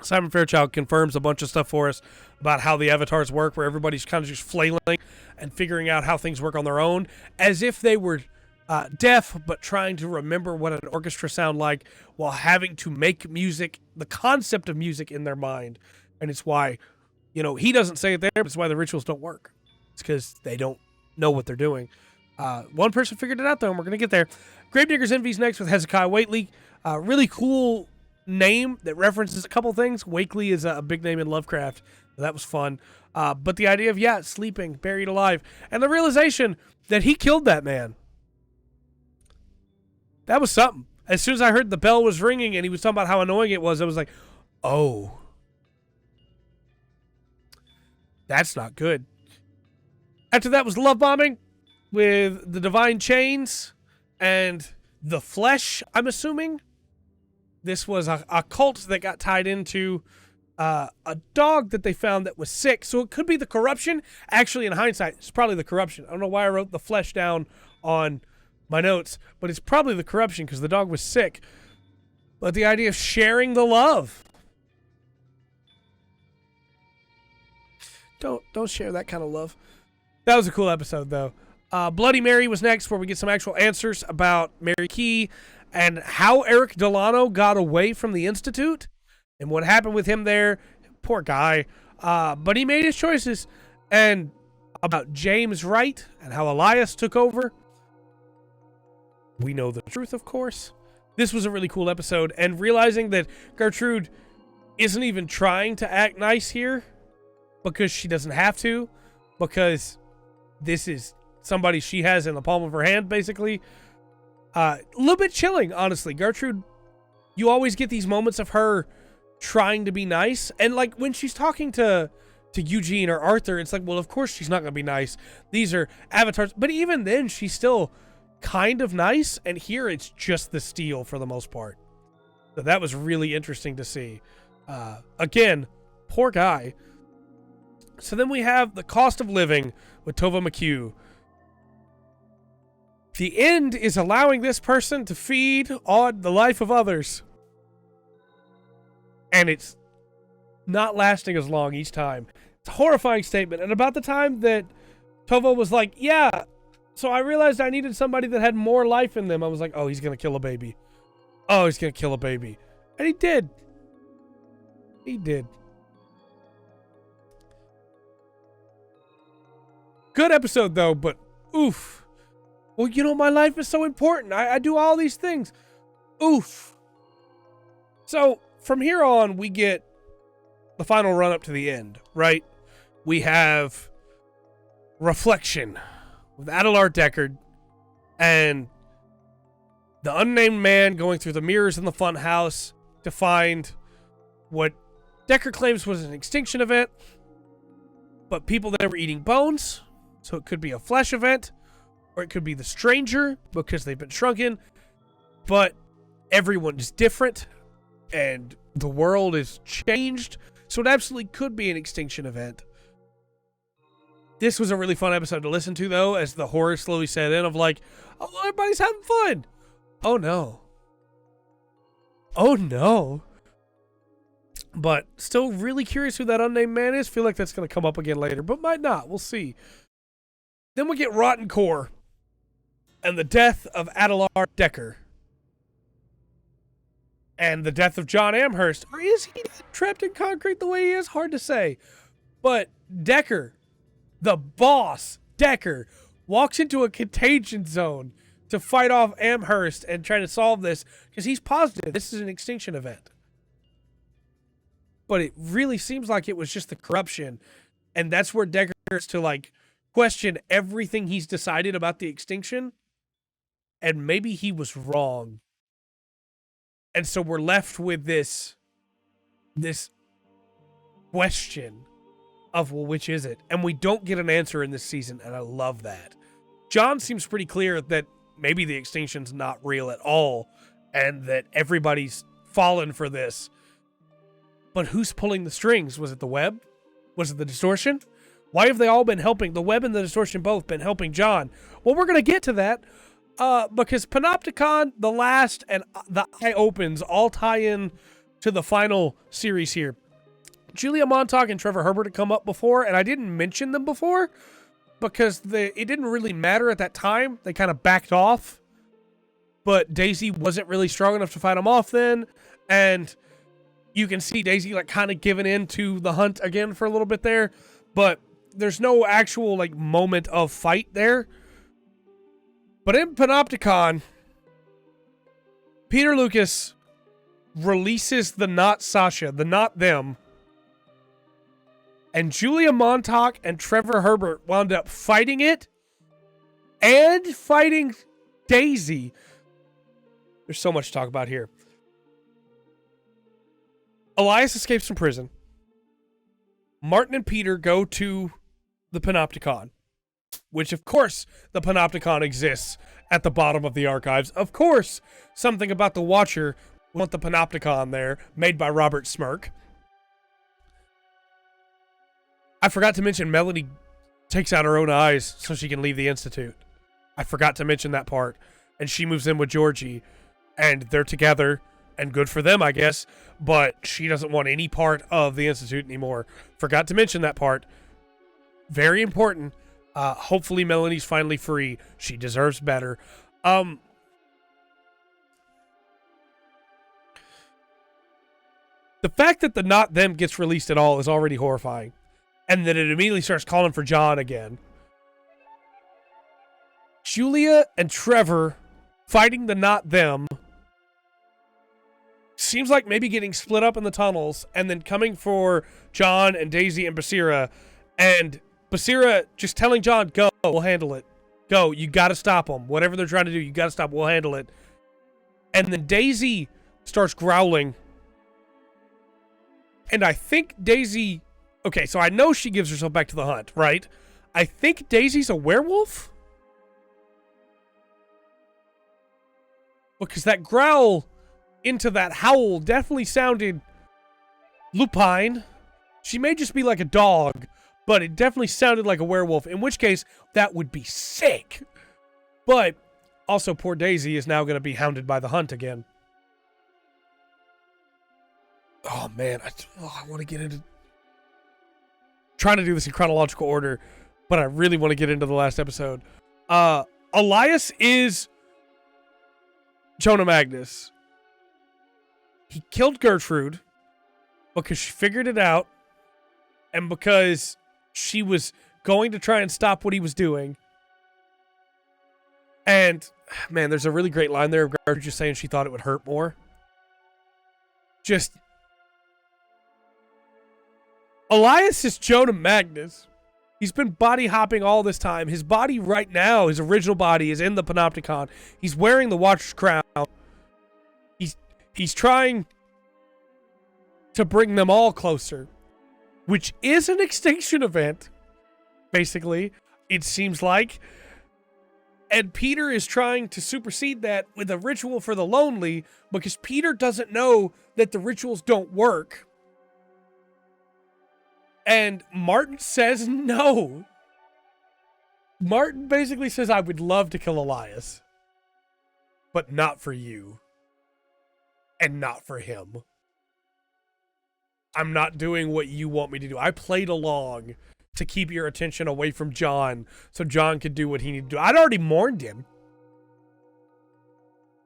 Simon Fairchild confirms a bunch of stuff for us about how the avatars work, where everybody's kind of just flailing and figuring out how things work on their own, as if they were deaf, but trying to remember what an orchestra sound like while having to make music, the concept of music in their mind. And it's why, he doesn't say it there, but it's why the rituals don't work. It's because they don't know what they're doing. One person figured it out, though, and we're going to get there. Gravedigger's Envy's next with Hezekiah Whately. Really cool name that references a couple things. Wakely is a big name in Lovecraft. So that was fun. But the idea of, sleeping, buried alive, and the realization that he killed that man. That was something. As soon as I heard the bell was ringing and he was talking about how annoying it was, I was like, oh. That's not good. After that was Love Bombing with the Divine Chains and the Flesh, I'm assuming. This was a cult that got tied into a dog that they found that was sick. So it could be the corruption. Actually, in hindsight, it's probably the corruption. I don't know why I wrote the Flesh down on my notes, but it's probably the corruption because the dog was sick. But the idea of sharing the love. Don't share that kind of love. That was a cool episode, though. Bloody Mary was next, where we get some actual answers about Mary Key and how Eric Delano got away from the Institute and what happened with him there. Poor guy. But he made his choices. And about James Wright and how Elias took over. We know the truth, of course. This was a really cool episode. And realizing that Gertrude isn't even trying to act nice here because she doesn't have to. Because this is somebody she has in the palm of her hand, basically. A little bit chilling, honestly. Gertrude, you always get these moments of her trying to be nice. And like when she's talking to Eugene or Arthur, it's like, well, of course she's not going to be nice. These are avatars. But even then, she's still kind of nice. And here it's just the steel for the most part. So that was really interesting to see. Again, poor guy. So then we have the cost of living with Tova McHugh. The end is allowing this person to feed on the life of others. And it's not lasting as long each time. It's a horrifying statement. And about the time that Tova was like, yeah, so I realized I needed somebody that had more life in them. I was like, oh, he's going to kill a baby. Oh, he's going to kill a baby. And he did. He did. Good episode, though, but oof. Well, my life is so important. I do all these things. Oof. So, from here on, we get the final run up to the end, right? We have Reflection with Adelard Deckard and the unnamed man going through the mirrors in the funhouse to find what Deckard claims was an extinction event, but people that were eating bones, so it could be a flesh event, or it could be the stranger because they've been shrunken, but everyone is different and the world is changed, so it absolutely could be an extinction event. This was a really fun episode to listen to, though, as the horror slowly set in of like, oh, everybody's having fun. Oh, no. Oh, no. But still really curious who that unnamed man is. Feel like that's going to come up again later, but might not. We'll see. Then we get Rotten Core and the death of Adelard Decker. And the death of John Amherst. Or is he trapped in concrete the way he is? Hard to say. But Decker, the boss, Decker, walks into a contagion zone to fight off Amherst and try to solve this because he's positive this is an extinction event. but it really seems like it was just the corruption. And that's where Decker starts to, like, question everything he's decided about the extinction. And maybe he was wrong. And so we're left with this question of, well, which is it? And we don't get an answer in this season, and I love that. John seems pretty clear that maybe the extinction's not real at all, and that everybody's fallen for this. But who's pulling the strings? Was it the web? Was it the distortion? Why have they all been helping? The web and the distortion both been helping John. Well, we're going to get to that, because Panopticon, the last, and the Eye Opens all tie in to the final series here. Julia Montauk and Trevor Herbert had come up before, and I didn't mention them before because it didn't really matter at that time. They kind of backed off, but Daisy wasn't really strong enough to fight them off then, and you can see Daisy like kind of giving in to the hunt again for a little bit there, but there's no actual like moment of fight there. But in Panopticon, Peter Lucas releases the not Sasha, the not them, and Julia Montauk and Trevor Herbert wound up fighting it and fighting Daisy. There's so much to talk about here. Elias escapes from prison. Martin and Peter go to the Panopticon, which, of course, the Panopticon exists at the bottom of the archives. Of course, something about the Watcher want the Panopticon there, made by Robert Smirk. I forgot to mention Melanie takes out her own eyes so she can leave the Institute. I forgot to mention that part. And she moves in with Georgie, and they're together, and good for them, I guess, but she doesn't want any part of the Institute anymore. Forgot to mention that part. Very important. Hopefully Melanie's finally free. She deserves better. The fact that the not them gets released at all is already horrifying. And that it immediately starts calling for John again. Julia and Trevor fighting the not them seems like maybe getting split up in the tunnels and then coming for John and Daisy and Basira, and Basira just telling John, go, we'll handle it. Go, you gotta stop them. Whatever they're trying to do, you gotta stop, we'll handle it. And then Daisy starts growling. And I think Daisy... Okay, so I know she gives herself back to the hunt, right? I think Daisy's a werewolf? Because that growl into that howl definitely sounded lupine. She may just be like a dog, but it definitely sounded like a werewolf, in which case that would be sick. But also poor Daisy is now going to be hounded by the hunt again. Oh man, I want to get into... Trying to do this in chronological order, but I really want to get into the last episode. Elias is Jonah Magnus. He killed Gertrude because she figured it out and because she was going to try and stop what he was doing. And, man, there's a really great line there of Gertrude just saying she thought it would hurt more. Just... Elias is Jonah Magnus. He's been body hopping all this time. His body right now, his original body, is in the Panopticon. He's wearing the Watcher's crown. He's trying to bring them all closer, which is an extinction event, basically, it seems like. And Peter is trying to supersede that with a ritual for the lonely because Peter doesn't know that the rituals don't work. And Martin says no. Martin basically says, I would love to kill Elias, but not for you. And not for him. I'm not doing what you want me to do. I played along to keep your attention away from John so John could do what he needed to do. I'd already mourned him.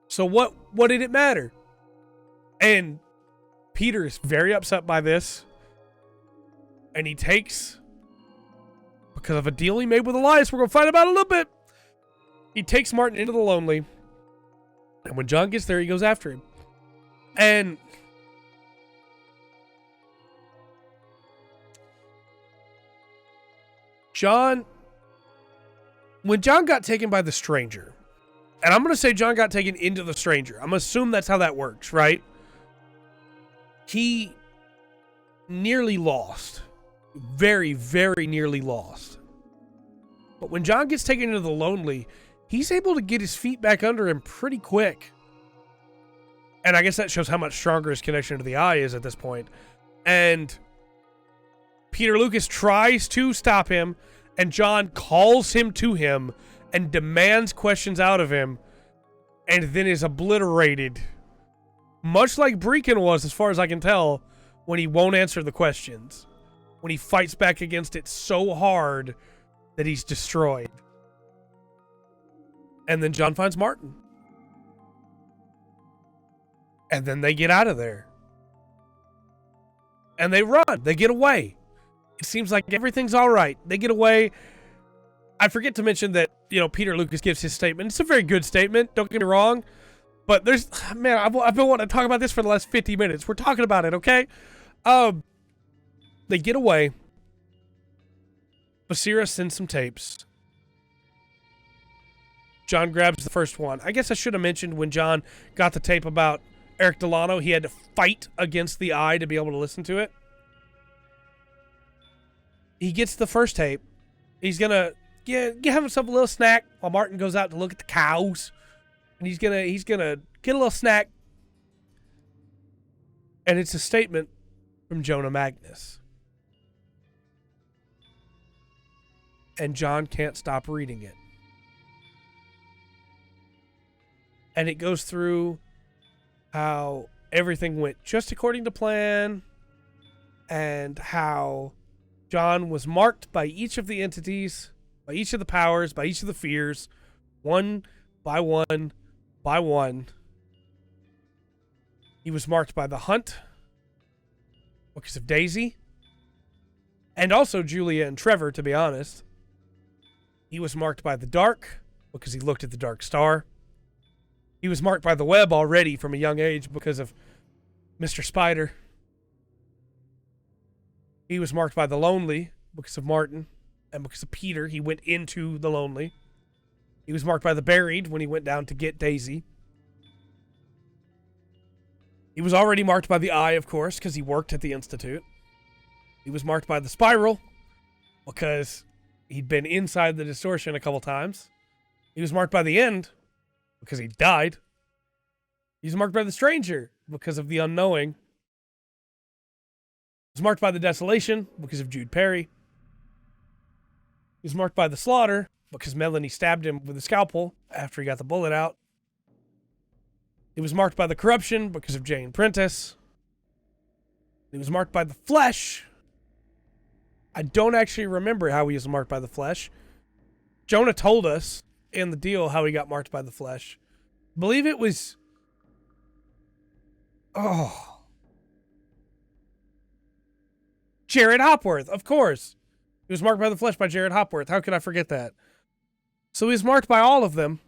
So what did it matter? And Peter is very upset by this. And he takes, because of a deal he made with Elias, we're going to find about a little bit. He takes Martin into the lonely. And when John gets there, he goes after him. And when John got taken by the stranger, and I'm going to say John got taken into the stranger. I'm going to assume that's how that works, right? He nearly lost. Very, very nearly lost. But when John gets taken into the lonely, he's able to get his feet back under him pretty quick. And I guess that shows how much stronger his connection to the eye is at this point. And Peter Lucas tries to stop him, and John calls him to him and demands questions out of him, and then is obliterated. Much like Breakin was, as far as I can tell, when he won't answer the questions. When he fights back against it so hard that he's destroyed. And then John finds Martin. And then they get out of there. And they run. They get away. It seems like everything's all right. They get away. I forget to mention that, Peter Lucas gives his statement. It's a very good statement. Don't get me wrong. But man, I've been wanting to talk about this for the last 50 minutes. We're talking about it, okay? They get away. Basira sends some tapes. John grabs the first one. I guess I should have mentioned when John got the tape about Eric Delano, he had to fight against the eye to be able to listen to it. He gets the first tape. He's going to have himself a little snack while Martin goes out to look at the cows. And he's gonna get a little snack. And it's a statement from Jonah Magnus. And John can't stop reading it. And it goes through how everything went just according to plan, and how John was marked by each of the entities, by each of the powers, by each of the fears, one by one by one. He was marked by the hunt because of Daisy, and also Julia and Trevor, to be honest. He was marked by the dark because he looked at the dark star. He was marked by the web already from a young age because of Mr. Spider. He was marked by the lonely because of Martin, and because of Peter, he went into the lonely. He was marked by the buried when he went down to get Daisy. He was already marked by the eye, of course, because he worked at the Institute. He was marked by the spiral because he'd been inside the distortion a couple times. He was marked by the end because he died. He was marked by the stranger because of the unknowing. He was marked by the desolation because of Jude Perry. He was marked by the slaughter because Melanie stabbed him with a scalpel after he got the bullet out. He was marked by the corruption because of Jane Prentice. He was marked by the flesh. I don't actually remember how he was marked by the flesh. Jonah told us in the deal how he got marked by the flesh. I believe it was... Jared Hopworth, of course. He was marked by the flesh by Jared Hopworth. How could I forget that? So he was marked by all of them,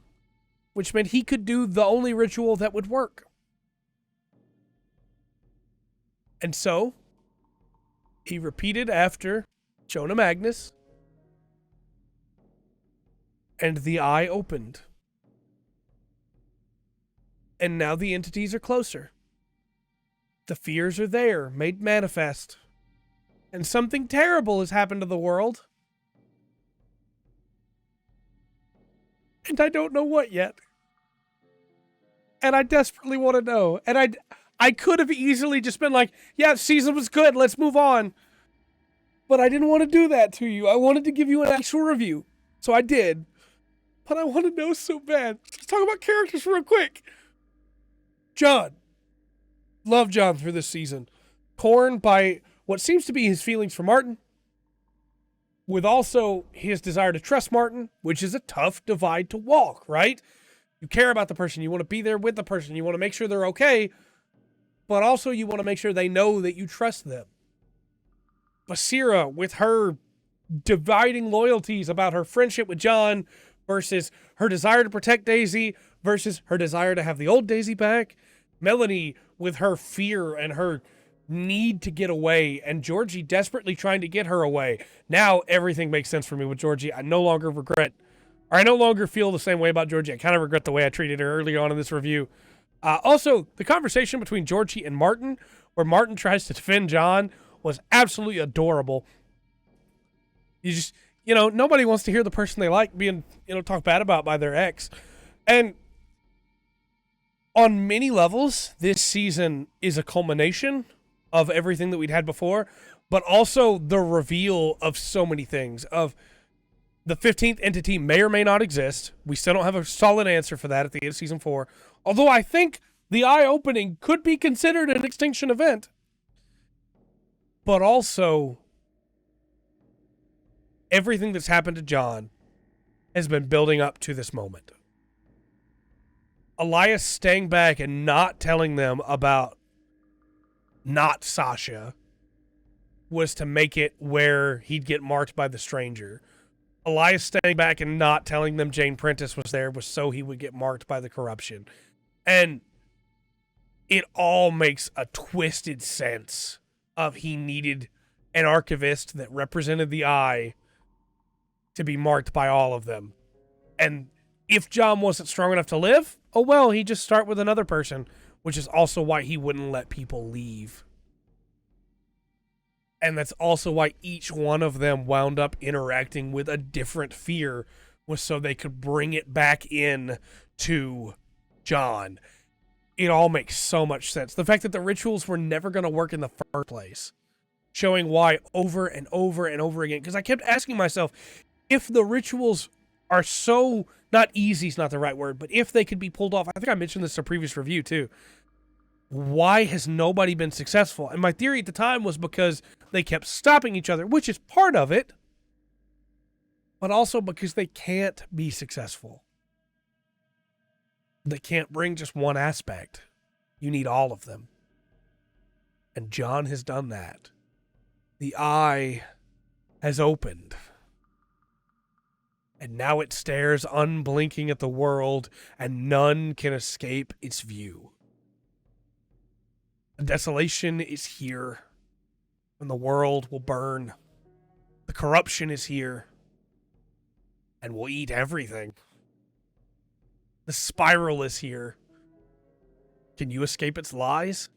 which meant he could do the only ritual that would work. And so, he repeated after Jonah Magnus, and the eye opened. And now the entities are closer. The fears are there, made manifest. And something terrible has happened to the world. And I don't know what yet. And I desperately want to know. And I could have easily just been like, yeah, season was good, let's move on. But I didn't want to do that to you. I wanted to give you an actual review. So I did. But I want to know so bad. Let's talk about characters real quick. John. Love John through this season. Torn by what seems to be his feelings for Martin, with also his desire to trust Martin, which is a tough divide to walk, right? You care about the person. You want to be there with the person. You want to make sure they're okay, but also you want to make sure they know that you trust them. Basira, with her dividing loyalties about her friendship with John versus her desire to protect Daisy versus her desire to have the old Daisy back. Melanie, with her fear and her need to get away, and Georgie desperately trying to get her away. Now everything makes sense for me with Georgie. I no longer feel the same way about Georgie. I kind of regret the way I treated her early on in this review. Also, the conversation between Georgie and Martin, where Martin tries to defend John, was absolutely adorable. Nobody wants to hear the person they like being, talked bad about by their ex. And on many levels, this season is a culmination of everything that we'd had before, but also the reveal of so many things. Of the 15th entity may or may not exist. We still don't have a solid answer for that at the end of season 4. Although I think the eye opening could be considered an extinction event. But also, everything that's happened to John has been building up to this moment. Elias staying back and not telling them about not Sasha was to make it where he'd get marked by the stranger. Elias staying back and not telling them Jane Prentice was there was so he would get marked by the corruption. And it all makes a twisted sense of he needed an archivist that represented the eye to be marked by all of them. And if John wasn't strong enough to live, oh well, he'd just start with another person, which is also why he wouldn't let people leave. And that's also why each one of them wound up interacting with a different fear, was so they could bring it back in to John. It all makes so much sense. The fact that the rituals were never going to work in the first place, showing why over and over and over again. Because I kept asking myself, if the rituals are so, not easy is not the right word, but if they could be pulled off, I think I mentioned this in a previous review too, why has nobody been successful? And my theory at the time was because they kept stopping each other, which is part of it, but also because they can't be successful. They can't bring just one aspect. You need all of them. And John has done that. The eye has opened. And now it stares unblinking at the world, and none can escape its view. The desolation is here, and the world will burn. The corruption is here, and will eat everything. The spiral is here. Can you escape its lies?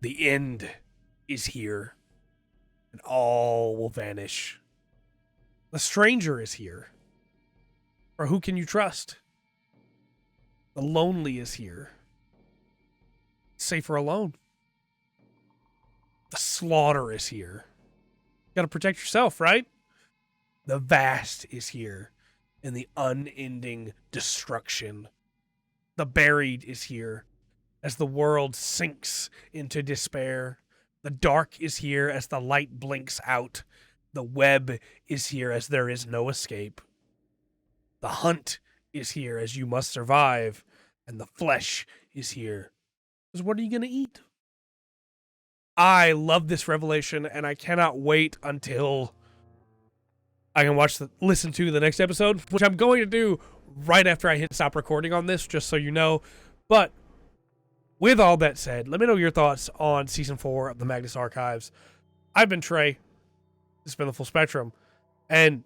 The end is here, and all will vanish. The stranger is here. Or who can you trust? The lonely is here. Safer alone. The slaughter is here. You gotta protect yourself, right? The vast is here. And the unending destruction. The buried is here. As the world sinks into despair. The dark is here as the light blinks out. The web is here as there is no escape. The hunt is here as you must survive. And the flesh is here. Because what are you going to eat? I love this revelation, and I cannot wait until I can listen to the next episode, which I'm going to do right after I hit stop recording on this, just so you know. But with all that said, let me know your thoughts on Season 4 of the Magnus Archives. I've been Trey. This has been The Full Spectrum. And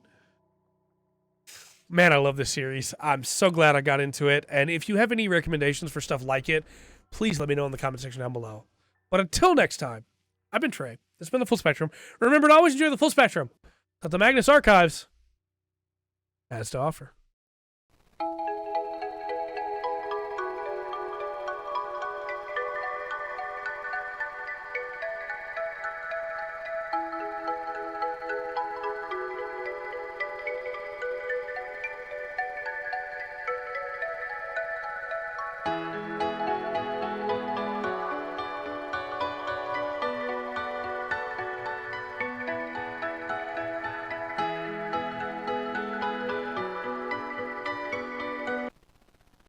man, I love this series. I'm so glad I got into it. And if you have any recommendations for stuff like it, please let me know in the comment section down below. But until next time, I've been Trey. This has been The Full Spectrum. Remember to always enjoy the full spectrum that the Magnus Archives has to offer.